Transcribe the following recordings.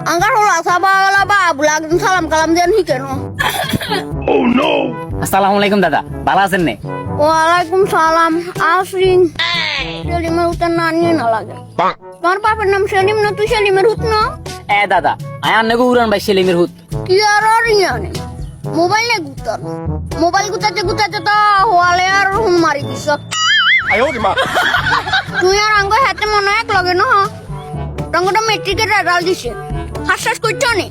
Angkat ulah sabar lah bah, bulan salam kalam dia ni kan? আসসালামু দাদা ভালো আছেন নে? Waalaikumsalam, Asring. Selim Rutan nanya na lagi. তোমার বাবার নাম সেলিম না তুই সেলিমের হুত না? এ দাদা আয়ান নেগো উড়ান ভাই সেলিমের হুত। কি আর জানে মোবাইল নে গুতার মোবাইল গুতাতে গুতাতে তো হওয়ালে আর হুন মারি দিছ তুই আর আঙ্গ হাতে মনে এক লগে না রঙটা মেট্রিকের রেজাল্ট দিছে হাসহাস করছো নি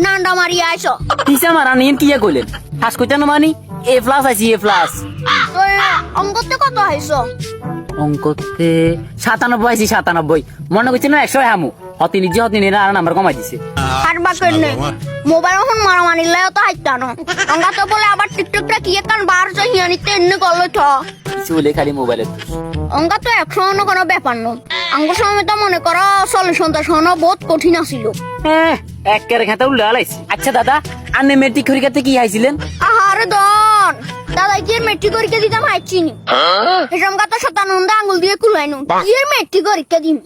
নান্ডা মারি আইছো কিসা মারা নিন কিয়া কইলেন হাস কইতানো মানি এ প্লাস আইছি এ প্লাস তো অঙ্কতে কত আইছো অঙ্কতে 97 আইছি 97 মনে করছেন না 100 হামু হতি নিজে আর নাম্বার কমাই দিছে আর বাকের নেই মোবাইল হুন মারা মানিলে তো হাইতানো অঙ্কা তো বলে আবার টিকটকটা কি কান বার চাই হিয়ানিতে এনে গলে থ কিছু বলে খালি মোবাইলে অঙ্কা তো 100 কোনো ব্যাপার নয় আঙ্গুর সময় তো মনে করো সলিউশন তা শোনা বহুত কঠিন আছিল এক কেরে খাতা উল্লা লাইছি আচ্ছা দাদা আন্নে মেট্রিক পরীক্ষাতে কি আইছিলেন আহারে দন দাদা কি মেট্রিক পরীক্ষা দিতাম হাইছিনি এরকম কথা শতানন্দা আঙ্গুল দিয়ে কুলাইনু কি মেট্রিক পরীক্ষা দিম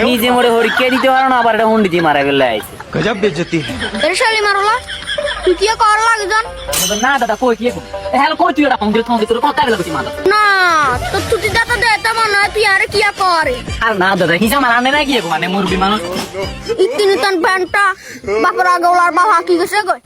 নিজে মোরে পরীক্ষা দিতে পারো না আবার এটা হুন্ডি দিয়ে মারা গেলে আইছে गजब बेइज्जती है। এর শালি মারলা তুই কি কর লাগে জান না দাদা কই কি হ্যালো কই তুই এটা ফোন দিতে তোর কথা গেল কিছু মাথা না তো তুই দাদা দে তা মনে তুই আর কি করে আর না দাদা হিসা মারা আনে না কি মানে মুরবি মানুষ ইতিনি তন প্যান্টটা বাপরা গলার বাবা কি গেছে কই